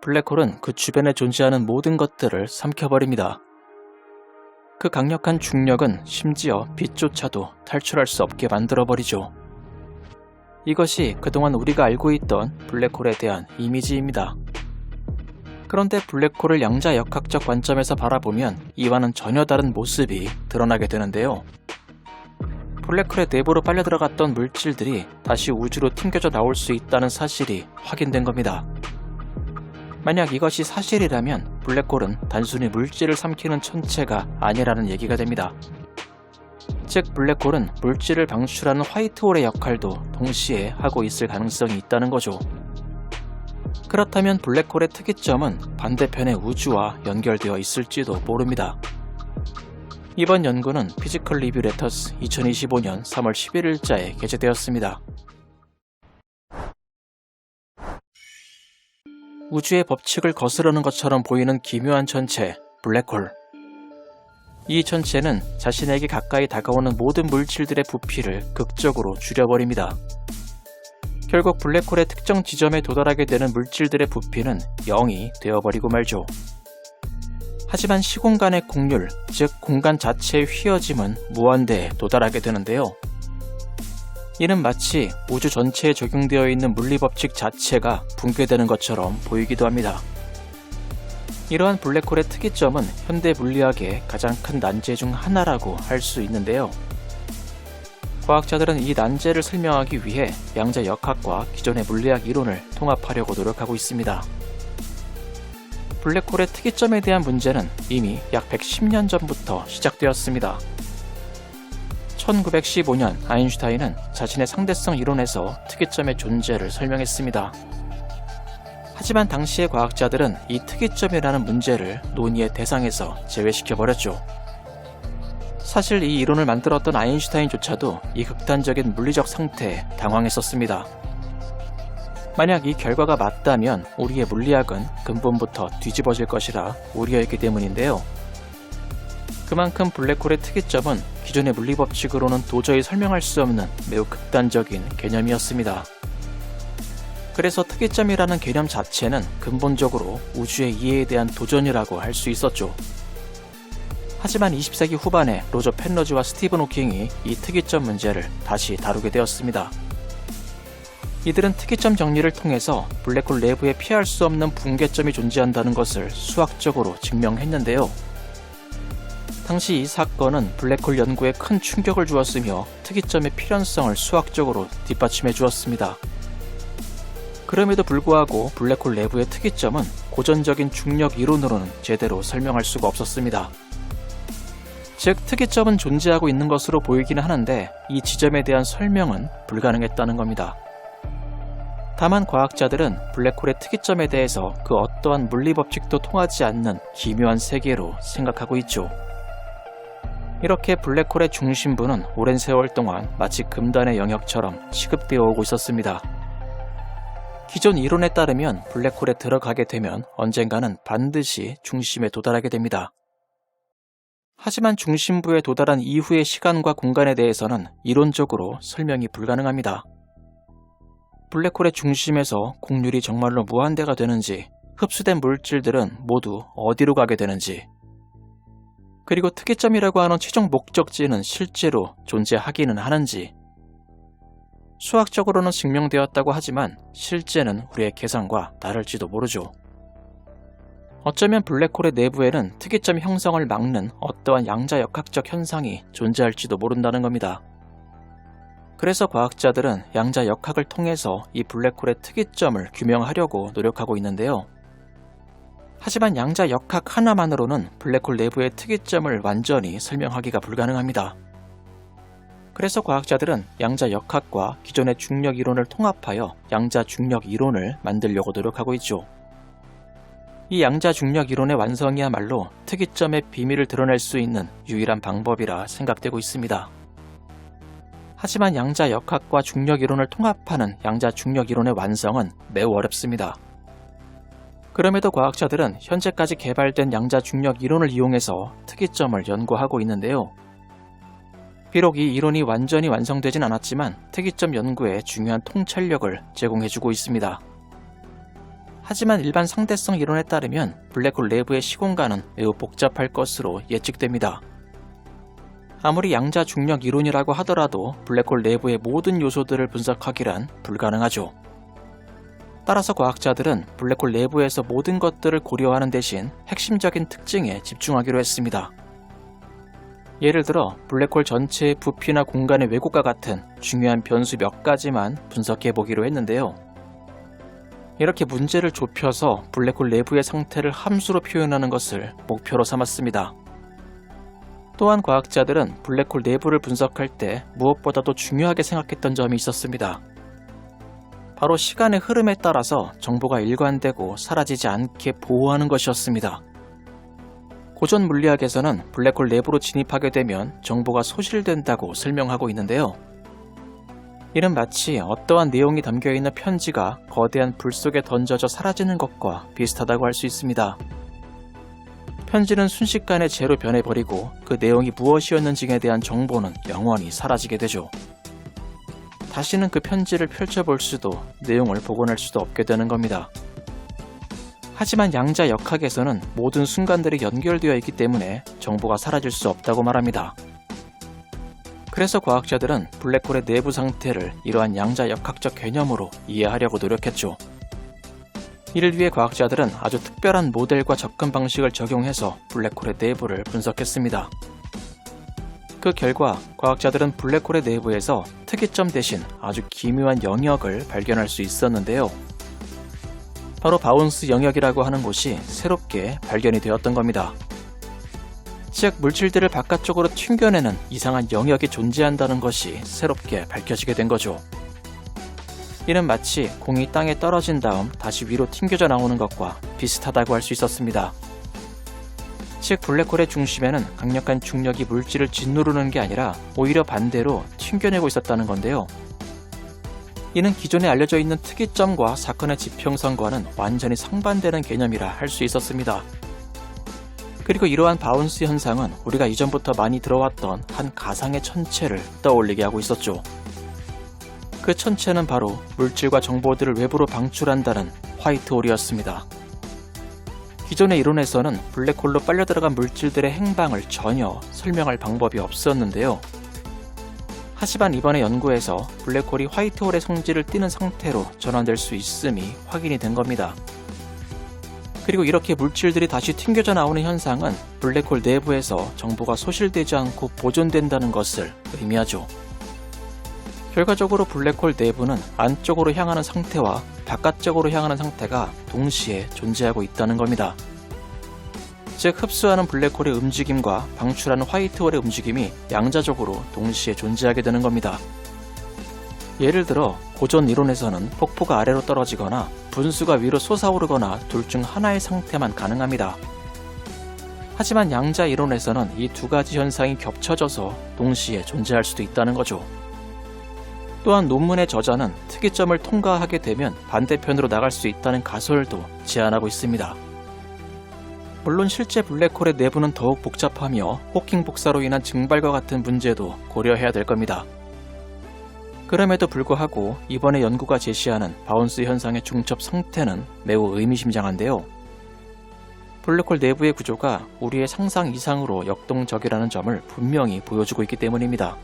블랙홀은 그 주변에 존재하는 모든 것들을 삼켜버립니다. 그 강력한 중력은 심지어 빛조차도 탈출할 수 없게 만들어버리죠. 이것이 그동안 우리가 알고 있던 블랙홀에 대한 이미지입니다. 그런데 블랙홀을 양자역학적 관점에서 바라보면 이와는 전혀 다른 모습이 드러나게 되는데요. 블랙홀의 내부로 빨려 들어갔던 물질들이 다시 우주로 튕겨져 나올 수 있다는 사실이 확인된 겁니다. 만약 이것이 사실이라면 블랙홀은 단순히 물질을 삼키는 천체가 아니라는 얘기가 됩니다. 즉 블랙홀은 물질을 방출하는 화이트홀의 역할도 동시에 하고 있을 가능성이 있다는 거죠. 그렇다면 블랙홀의 특이점은 반대편의 우주와 연결되어 있을지도 모릅니다. 이번 연구는 피지컬 리뷰 레터스 2025년 3월 11일자에 게재되었습니다. 우주의 법칙을 거스르는 것처럼 보이는 기묘한 천체, 블랙홀. 이 천체는 자신에게 가까이 다가오는 모든 물질들의 부피를 극적으로 줄여버립니다. 결국 블랙홀의 특정 지점에 도달하게 되는 물질들의 부피는 0이 되어버리고 말죠. 하지만 시공간의 곡률, 즉 공간 자체의 휘어짐은 무한대에 도달하게 되는데요. 이는 마치 우주 전체에 적용되어 있는 물리법칙 자체가 붕괴되는 것처럼 보이기도 합니다. 이러한 블랙홀의 특이점은 현대 물리학의 가장 큰 난제 중 하나라고 할 수 있는데요. 과학자들은 이 난제를 설명하기 위해 양자역학과 기존의 물리학 이론을 통합하려고 노력하고 있습니다. 블랙홀의 특이점에 대한 문제는 이미 약 110년 전부터 시작되었습니다. 1915년 아인슈타인은 자신의 상대성 이론에서 특이점의 존재를 설명했습니다. 하지만 당시의 과학자들은 이 특이점이라는 문제를 논의의 대상에서 제외시켜버렸죠. 사실 이 이론을 만들었던 아인슈타인조차도 이 극단적인 물리적 상태에 당황했었습니다. 만약 이 결과가 맞다면 우리의 물리학은 근본부터 뒤집어질 것이라 우려했기 때문인데요. 그만큼 블랙홀의 특이점은 기존의 물리법칙으로는 도저히 설명할 수 없는 매우 극단적인 개념이었습니다. 그래서 특이점이라는 개념 자체는 근본적으로 우주의 이해에 대한 도전이라고 할 수 있었죠. 하지만 20세기 후반에 로저 펜러지와 스티븐 호킹이 이 특이점 문제를 다시 다루게 되었습니다. 이들은 특이점 정리를 통해서 블랙홀 내부에 피할 수 없는 붕괴점이 존재한다는 것을 수학적으로 증명했는데요. 당시 이 사건은 블랙홀 연구에 큰 충격을 주었으며 특이점의 필연성을 수학적으로 뒷받침해 주었습니다. 그럼에도 불구하고 블랙홀 내부의 특이점은 고전적인 중력 이론으로는 제대로 설명할 수가 없었습니다. 즉, 특이점은 존재하고 있는 것으로 보이기는 하는데 이 지점에 대한 설명은 불가능했다는 겁니다. 다만 과학자들은 블랙홀의 특이점에 대해서 그 어떠한 물리법칙도 통하지 않는 기묘한 세계로 생각하고 있죠. 이렇게 블랙홀의 중심부는 오랜 세월 동안 마치 금단의 영역처럼 취급되어 오고 있었습니다. 기존 이론에 따르면 블랙홀에 들어가게 되면 언젠가는 반드시 중심에 도달하게 됩니다. 하지만 중심부에 도달한 이후의 시간과 공간에 대해서는 이론적으로 설명이 불가능합니다. 블랙홀의 중심에서 곡률이 정말로 무한대가 되는지, 흡수된 물질들은 모두 어디로 가게 되는지, 그리고 특이점이라고 하는 최종 목적지는 실제로 존재하기는 하는지, 수학적으로는 증명되었다고 하지만 실제는 우리의 계산과 다를지도 모르죠. 어쩌면 블랙홀의 내부에는 특이점 형성을 막는 어떠한 양자역학적 현상이 존재할지도 모른다는 겁니다. 그래서 과학자들은 양자역학을 통해서 이 블랙홀의 특이점을 규명하려고 노력하고 있는데요. 하지만 양자역학 하나만으로는 블랙홀 내부의 특이점을 완전히 설명하기가 불가능합니다. 그래서 과학자들은 양자역학과 기존의 중력 이론을 통합하여 양자중력 이론을 만들려고 노력하고 있죠. 이 양자중력 이론의 완성이야말로 특이점의 비밀을 드러낼 수 있는 유일한 방법이라 생각되고 있습니다. 하지만 양자역학과 중력 이론을 통합하는 양자중력 이론의 완성은 매우 어렵습니다. 그럼에도 과학자들은 현재까지 개발된 양자중력 이론을 이용해서 특이점을 연구하고 있는데요. 비록 이 이론이 완전히 완성되진 않았지만 특이점 연구에 중요한 통찰력을 제공해주고 있습니다. 하지만 일반 상대성 이론에 따르면 블랙홀 내부의 시공간은 매우 복잡할 것으로 예측됩니다. 아무리 양자 중력 이론이라고 하더라도 블랙홀 내부의 모든 요소들을 분석하기란 불가능하죠. 따라서 과학자들은 블랙홀 내부에서 모든 것들을 고려하는 대신 핵심적인 특징에 집중하기로 했습니다. 예를 들어 블랙홀 전체의 부피나 공간의 왜곡과 같은 중요한 변수 몇 가지만 분석해 보기로 했는데요. 이렇게 문제를 좁혀서 블랙홀 내부의 상태를 함수로 표현하는 것을 목표로 삼았습니다. 또한 과학자들은 블랙홀 내부를 분석할 때 무엇보다도 중요하게 생각했던 점이 있었습니다. 바로 시간의 흐름에 따라서 정보가 일관되고 사라지지 않게 보호하는 것이었습니다. 고전 물리학에서는 블랙홀 내부로 진입하게 되면 정보가 소실된다고 설명하고 있는데요. 이는 마치 어떠한 내용이 담겨있는 편지가 거대한 불 속에 던져져 사라지는 것과 비슷하다고 할 수 있습니다. 편지는 순식간에 재로 변해버리고 그 내용이 무엇이었는지에 대한 정보는 영원히 사라지게 되죠. 다시는 그 편지를 펼쳐볼 수도 내용을 복원할 수도 없게 되는 겁니다. 하지만 양자 역학에서는 모든 순간들이 연결되어 있기 때문에 정보가 사라질 수 없다고 말합니다. 그래서 과학자들은 블랙홀의 내부 상태를 이러한 양자 역학적 개념으로 이해하려고 노력했죠. 이를 위해 과학자들은 아주 특별한 모델과 접근 방식을 적용해서 블랙홀의 내부를 분석했습니다. 그 결과 과학자들은 블랙홀의 내부에서 특이점 대신 아주 기묘한 영역을 발견할 수 있었는데요. 바로 바운스 영역이라고 하는 곳이 새롭게 발견이 되었던 겁니다. 즉 물질들을 바깥쪽으로 튕겨내는 이상한 영역이 존재한다는 것이 새롭게 밝혀지게 된 거죠. 이는 마치 공이 땅에 떨어진 다음 다시 위로 튕겨져 나오는 것과 비슷하다고 할 수 있었습니다. 즉 블랙홀의 중심에는 강력한 중력이 물질을 짓누르는 게 아니라 오히려 반대로 튕겨내고 있었다는 건데요. 이는 기존에 알려져 있는 특이점과 사건의 지평선과는 완전히 상반되는 개념이라 할 수 있었습니다. 그리고 이러한 바운스 현상은 우리가 이전부터 많이 들어왔던 한 가상의 천체를 떠올리게 하고 있었죠. 그 천체는 바로 물질과 정보들을 외부로 방출한다는 화이트홀이었습니다. 기존의 이론에서는 블랙홀로 빨려 들어간 물질들의 행방을 전혀 설명할 방법이 없었는데요. 하지만 이번의 연구에서 블랙홀이 화이트홀의 성질을 띠는 상태로 전환될 수 있음이 확인이 된 겁니다. 그리고 이렇게 물질들이 다시 튕겨져 나오는 현상은 블랙홀 내부에서 정보가 소실되지 않고 보존된다는 것을 의미하죠. 결과적으로 블랙홀 내부는 안쪽으로 향하는 상태와 바깥쪽으로 향하는 상태가 동시에 존재하고 있다는 겁니다. 즉 흡수하는 블랙홀의 움직임과 방출하는 화이트홀의 움직임이 양자적으로 동시에 존재하게 되는 겁니다. 예를 들어 고전 이론에서는 폭포가 아래로 떨어지거나 분수가 위로 솟아오르거나 둘 중 하나의 상태만 가능합니다. 하지만 양자 이론에서는 이 두 가지 현상이 겹쳐져서 동시에 존재할 수도 있다는 거죠. 또한 논문의 저자는 특이점을 통과하게 되면 반대편으로 나갈 수 있다는 가설도 제안하고 있습니다. 물론 실제 블랙홀의 내부는 더욱 복잡하며 호킹 복사로 인한 증발과 같은 문제도 고려해야 될 겁니다. 그럼에도 불구하고 이번에 연구가 제시하는 바운스 현상의 중첩 상태는 매우 의미심장한데요. 블랙홀 내부의 구조가 우리의 상상 이상으로 역동적이라는 점을 분명히 보여주고 있기 때문입니다.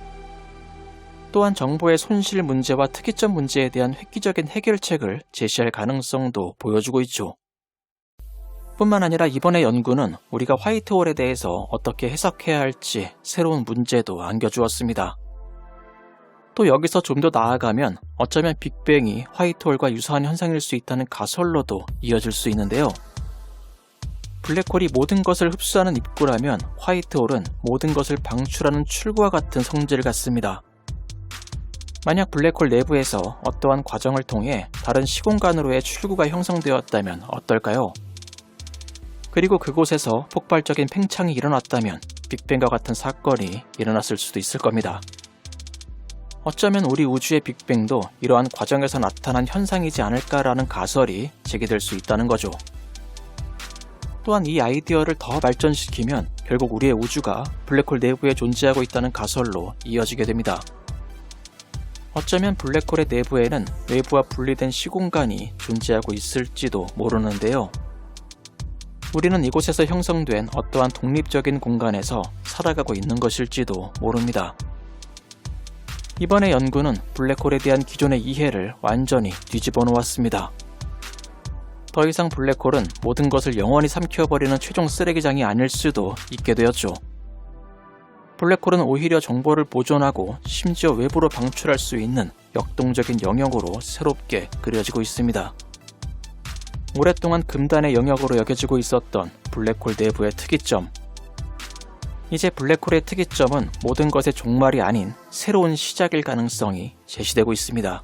또한 정보의 손실 문제와 특이점 문제에 대한 획기적인 해결책을 제시할 가능성도 보여주고 있죠. 뿐만 아니라 이번의 연구는 우리가 화이트홀에 대해서 어떻게 해석해야 할지 새로운 문제도 안겨주었습니다. 또 여기서 좀 더 나아가면 어쩌면 빅뱅이 화이트홀과 유사한 현상일 수 있다는 가설로도 이어질 수 있는데요. 블랙홀이 모든 것을 흡수하는 입구라면 화이트홀은 모든 것을 방출하는 출구와 같은 성질을 갖습니다. 만약 블랙홀 내부에서 어떠한 과정을 통해 다른 시공간으로의 출구가 형성되었다면 어떨까요? 그리고 그곳에서 폭발적인 팽창이 일어났다면 빅뱅과 같은 사건이 일어났을 수도 있을 겁니다. 어쩌면 우리 우주의 빅뱅도 이러한 과정에서 나타난 현상이지 않을까라는 가설이 제기될 수 있다는 거죠. 또한 이 아이디어를 더 발전시키면 결국 우리의 우주가 블랙홀 내부에 존재하고 있다는 가설로 이어지게 됩니다. 어쩌면 블랙홀의 내부에는 외부와 분리된 시공간이 존재하고 있을지도 모르는데요. 우리는 이곳에서 형성된 어떠한 독립적인 공간에서 살아가고 있는 것일지도 모릅니다. 이번의 연구는 블랙홀에 대한 기존의 이해를 완전히 뒤집어 놓았습니다. 더 이상 블랙홀은 모든 것을 영원히 삼켜버리는 최종 쓰레기장이 아닐 수도 있게 되었죠. 블랙홀은 오히려 정보를 보존하고 심지어 외부로 방출할 수 있는 역동적인 영역으로 새롭게 그려지고 있습니다. 오랫동안 금단의 영역으로 여겨지고 있었던 블랙홀 내부의 특이점. 이제 블랙홀의 특이점은 모든 것의 종말이 아닌 새로운 시작일 가능성이 제시되고 있습니다.